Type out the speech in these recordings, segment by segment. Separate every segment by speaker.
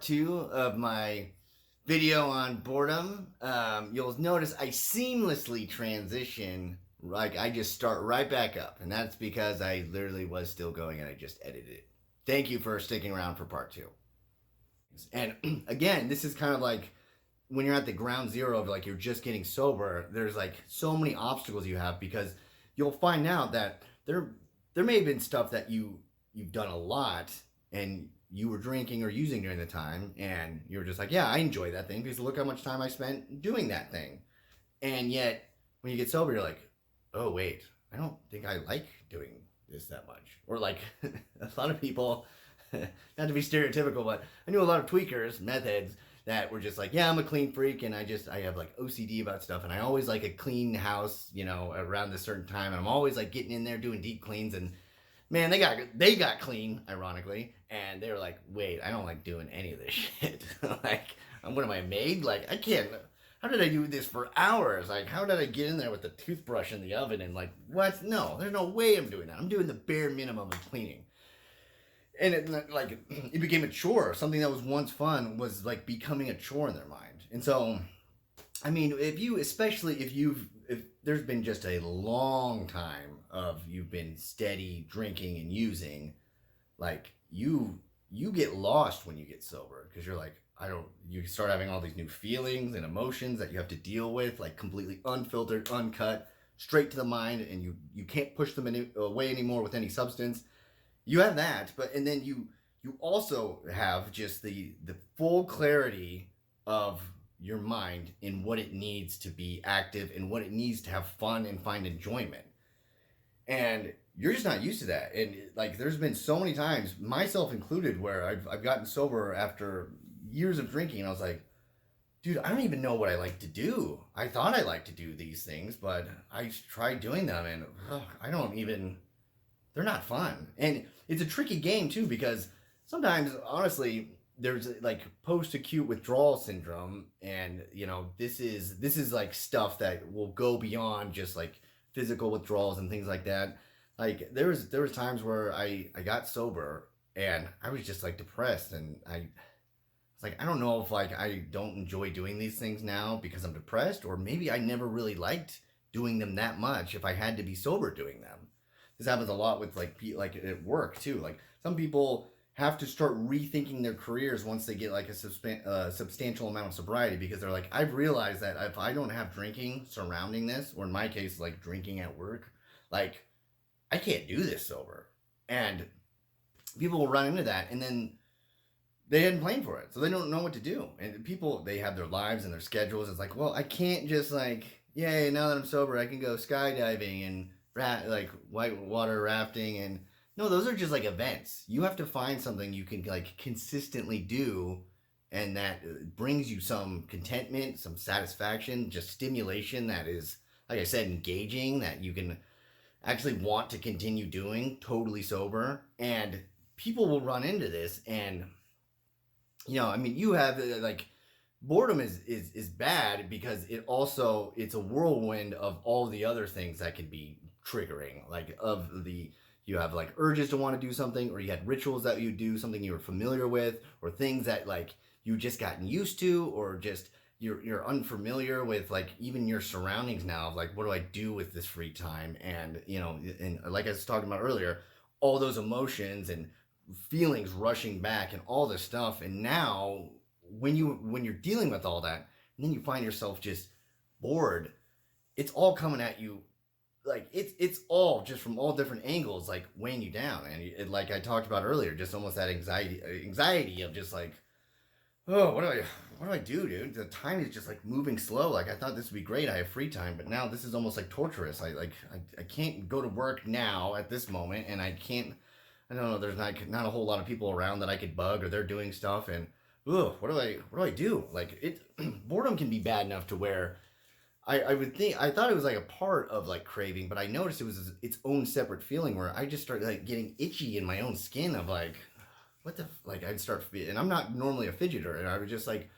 Speaker 1: part 2 of my video on boredom. You'll notice I seamlessly transition, like I just start right back up, and that's because I literally was still going and I just edited it. Thank you for sticking around for part 2. And again, this is kind of like when you're at the ground zero of like you're just getting sober, there's like so many obstacles you have, because you'll find out that there may have been stuff that you've done a lot and you were drinking or using during the time, and you're just like, yeah, I enjoy that thing because look how much time I spent doing that thing. And yet when you get sober, you're like, oh wait, I don't think I like doing this that much. Or like a lot of people, not to be stereotypical, but I knew a lot of tweakers, meth heads, that were just like, yeah, I'm a clean freak, and I have like OCD about stuff, and I always like a clean house, around this certain time, and I'm always like getting in there doing deep cleans. And man, they got clean, ironically, and they were like, wait, I don't like doing any of this shit. Like, what am I, made? Like, I can't. How did I do this for hours? Like, how did I get in there with the toothbrush in the oven and like, what? No, there's no way I'm doing that. I'm doing the bare minimum of cleaning. And it became a chore. Something that was once fun was like becoming a chore in their mind. And so, I mean, if there's been just a long time of you've been steady drinking and using, like you get lost when you get sober, because you're like, you start having all these new feelings and emotions that you have to deal with, like completely unfiltered, uncut, straight to the mind, and you can't push them away anymore with any substance. You have that, and then you also have just the full clarity of your mind in what it needs to be active and what it needs to have fun and find enjoyment. And you're just not used to that. And like, there's been so many times, myself included, where I've gotten sober after years of drinking, and I was like, dude, I don't even know what I like to do. I thought I liked to do these things, but I tried doing them, and I don't even. They're not fun. And it's a tricky game too, because sometimes, honestly, there's like post-acute withdrawal syndrome, and this is like stuff that will go beyond just like physical withdrawals and things like that. Like there was times where I got sober and I was just like depressed, and I was like, I don't know if like I don't enjoy doing these things now because I'm depressed, or maybe I never really liked doing them that much if I had to be sober doing them. This happens a lot with like at work too. Like some people have to start rethinking their careers once they get like a substantial amount of sobriety, because they're like, I've realized that if I don't have drinking surrounding this, or in my case, like drinking at work, like I can't do this sober. And people will run into that, and then they hadn't planned for it, so they don't know what to do. And people, they have their lives and their schedules. It's like, well, I can't just like, yay, now that I'm sober, I can go skydiving and like whitewater rafting. And no, those are just like events. You have to find something you can like consistently do, and that brings you some contentment, some satisfaction, just stimulation that is, like I said, engaging, that you can actually want to continue doing totally sober. And people will run into this, and I mean, you have like, boredom is bad because it's a whirlwind of all the other things that can be triggering. Like you have like urges to want to do something, or you had rituals that you do, something you were familiar with, or things that like you just gotten used to, or just you're unfamiliar with like even your surroundings now, of like, what do I do with this free time? And and like I was talking about earlier, all those emotions and feelings rushing back and all this stuff. And now when you're dealing with all that, and then you find yourself just bored, it's all coming at you, like it's all just from all different angles, like weighing you down. And like I talked about earlier, just almost that anxiety of just like, oh, what do I do, dude? The time is just like moving slow. Like, I thought this would be great, I have free time, but now this is almost like torturous. I can't go to work now at this moment, and I don't know, there's not a whole lot of people around that I could bug, or they're doing stuff. And ugh, what do I do? Like, boredom can be bad enough to where I would think, I thought it was like a part of like craving, but I noticed it was its own separate feeling, where I just started like getting itchy in my own skin of like, like I'd start, and I'm not normally a fidgeter, and I would just like,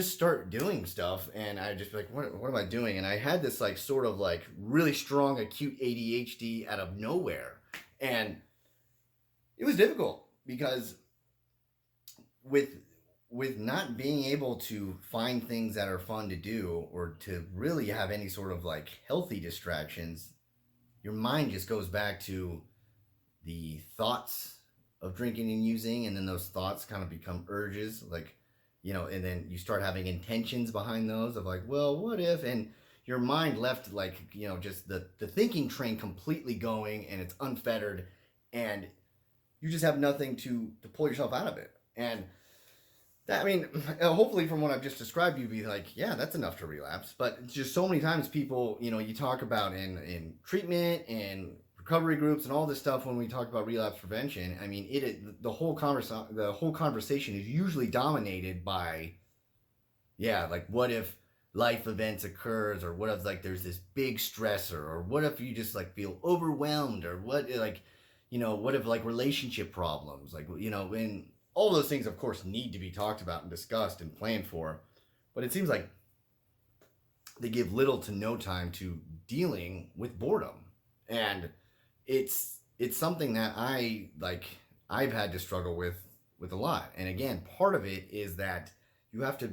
Speaker 1: start doing stuff, and I'd just be like, what am I doing? And I had this like sort of like really strong acute ADHD out of nowhere. And it was difficult, because with with not being able to find things that are fun to do or to really have any sort of like healthy distractions, your mind just goes back to the thoughts of drinking and using, and then those thoughts kind of become urges, like, and then you start having intentions behind those of like, well, what if, and your mind left like, just the thinking train completely going, and it's unfettered, and you just have nothing to pull yourself out of it. And that, I mean, hopefully from what I've just described, you'd be like, yeah, that's enough to relapse. But it's just so many times people, you talk about in treatment and recovery groups and all this stuff when we talk about relapse prevention. I mean, the whole conversation is usually dominated by, yeah, like what if life events occurs, or what if like there's this big stressor, or what if you just like feel overwhelmed, or what like, what if like relationship problems, like, and all those things of course need to be talked about and discussed and planned for, but it seems like they give little to no time to dealing with boredom. And it's something that I've had to struggle with a lot. And again, part of it is that you have to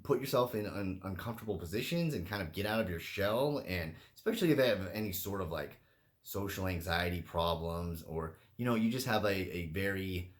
Speaker 1: put yourself in uncomfortable positions and kind of get out of your shell, and especially if they have any sort of like social anxiety problems, or you just have a very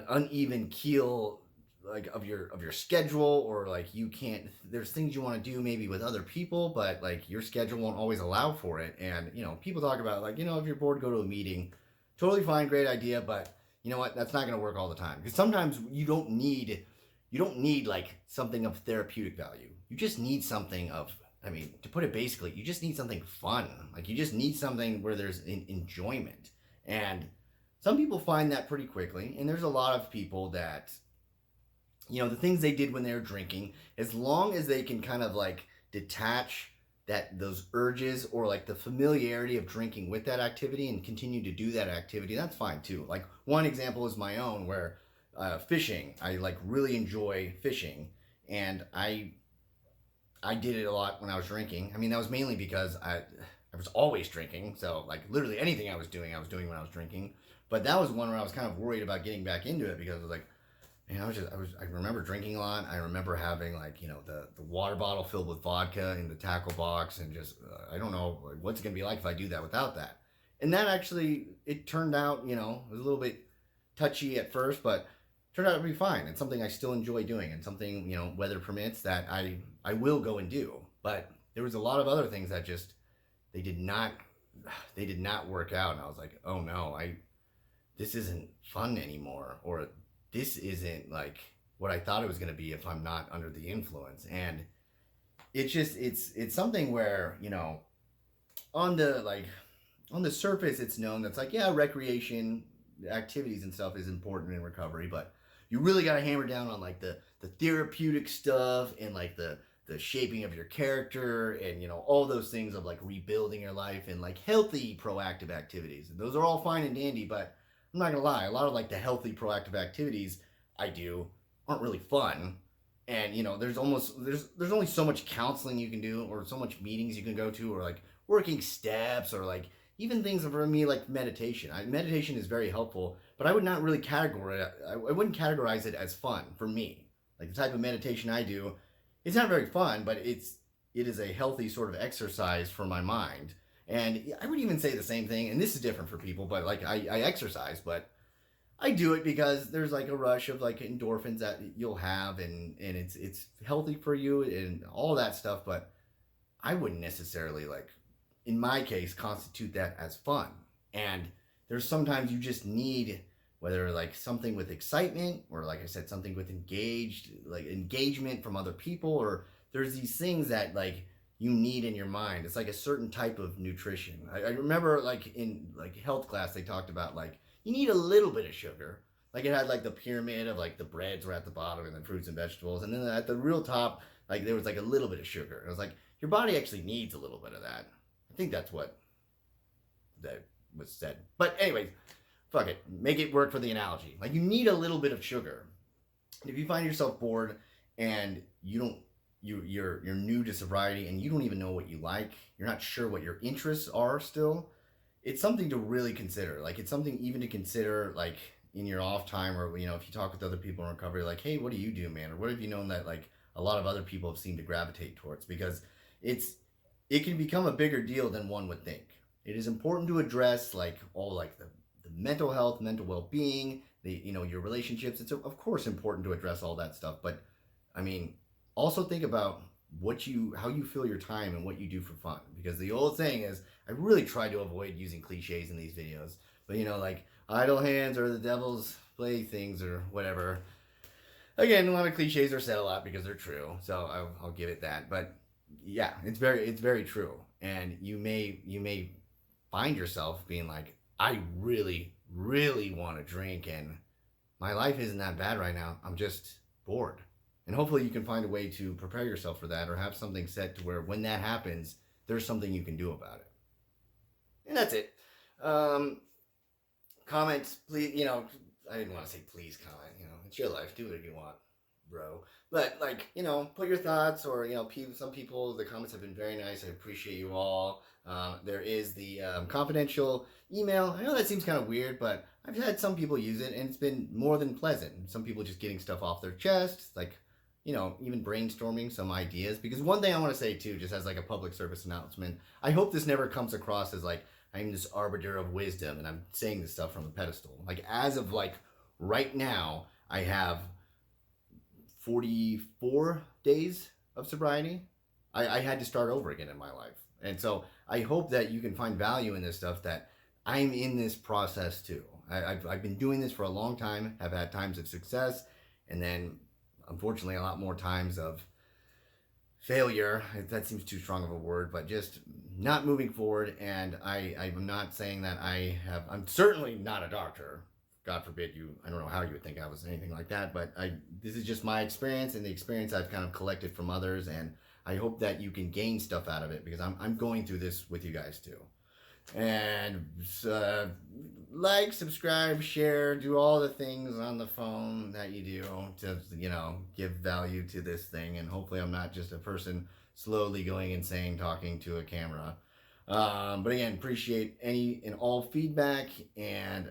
Speaker 1: uneven keel like of your schedule, or like you can't, there's things you want to do maybe with other people, but like your schedule won't always allow for it. And people talk about like, if you're bored, go to a meeting. Totally fine, great idea, but you know what, that's not going to work all the time, because sometimes you don't need like something of therapeutic value. You just need something of, I mean, to put it basically, you just need something fun. Like you just need something where there's enjoyment. And some people find that pretty quickly, and there's a lot of people that, the things they did when they were drinking, as long as they can kind of like detach those urges or like the familiarity of drinking with that activity and continue to do that activity, that's fine too. Like one example is my own, where fishing, I like really enjoy fishing, and I did it a lot when I was drinking. I mean, that was mainly because I was always drinking, so like literally anything I was doing when I was drinking. But that was one where I was kind of worried about getting back into it, because I was like, man, I remember drinking a lot. I remember having like, the water bottle filled with vodka in the tackle box, and just, I don't know like, what's it going to be like if I do that without that. And that actually, it turned out, it was a little bit touchy at first, but turned out to be fine. It's something I still enjoy doing, and something, weather permits, that I will go and do. But there was a lot of other things that just, they did not work out. And I was like, oh no, this isn't fun anymore, or this isn't like what I thought it was going to be if I'm not under the influence. And it's just, it's something where, on the surface, it's known that's like, yeah, recreation activities and stuff is important in recovery, but you really got to hammer down on like the therapeutic stuff, and like the shaping of your character, and all those things of like rebuilding your life, and like healthy proactive activities. And those are all fine and dandy, but I'm not gonna lie, a lot of like the healthy proactive activities I do aren't really fun. And there's only so much counseling you can do, or so much meetings you can go to, or like working steps, or like even things for me like meditation. Meditation is very helpful, but I would not really I wouldn't categorize it as fun for me. Like the type of meditation I do, it's not very fun, but it is a healthy sort of exercise for my mind. And I would even say the same thing, and this is different for people, but like I exercise, but I do it because there's like a rush of like endorphins that you'll have, and it's healthy for you and all that stuff. But I wouldn't necessarily, like, in my case, constitute that as fun. And there's sometimes you just need, whether like something with excitement, or like I said, something with engagement from other people, or there's these things that like you need in your mind. It's like a certain type of nutrition. I remember like in like health class, they talked about like, you need a little bit of sugar. Like it had like the pyramid of like the breads were at the bottom, and then fruits and vegetables. And then at the real top, like there was like a little bit of sugar. And I was like, your body actually needs a little bit of that. I think that's what that was said. But anyways, fuck it. Make it work for the analogy. Like you need a little bit of sugar. If you find yourself bored and you're new to sobriety, and you don't even know what you like, you're not sure what your interests are still, it's something to really consider. Like it's something even to consider, like in your off time, or if you talk with other people in recovery, like, hey, what do you do, man? Or what have you known that like a lot of other people have seemed to gravitate towards? Because it can become a bigger deal than one would think. It is important to address like all like the mental health, mental well-being, the your relationships. It's of course important to address all that stuff, but I mean, also think about how you fill your time and what you do for fun. Because the old saying is, I really try to avoid using cliches in these videos, but like idle hands or the devil's playthings or whatever. Again, a lot of cliches are said a lot because they're true, so I'll give it that. But yeah, it's very true, and you may find yourself being like, I really want to drink, and my life isn't that bad right now. I'm just bored. And hopefully you can find a way to prepare yourself for that, or have something set to where when that happens, there's something you can do about it. And that's it. Comments, please. I didn't want to say please comment. It's your life. Do whatever you want, bro. But like, put your thoughts, or some people. The comments have been very nice. I appreciate you all. There is the confidential email. I know that seems kind of weird, but I've had some people use it, and it's been more than pleasant. Some people just getting stuff off their chest, like even brainstorming some ideas. Because one thing I want to say too, just as like a public service announcement, I hope this never comes across as like I'm this arbiter of wisdom and I'm saying this stuff from a pedestal. Like as of like right now, I have 44 days of sobriety. I had to start over again in my life. And so I hope that you can find value in this stuff, that I'm in this process too. I've been doing this for a long time, have had times of success, and then unfortunately a lot more times of failure. That seems too strong of a word, but just not moving forward. And I'm not saying that I'm certainly not a doctor. God forbid I don't know how you would think I was anything like that, but this is just my experience and the experience I've kind of collected from others, and I hope that you can gain stuff out of it, because I'm going through this with you guys too. And like, subscribe, share, do all the things on the phone that you do to give value to this thing. And hopefully I'm not just a person slowly going insane talking to a camera. But again, appreciate any and all feedback, and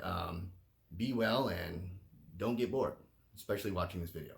Speaker 1: be well and don't get bored, especially watching this video.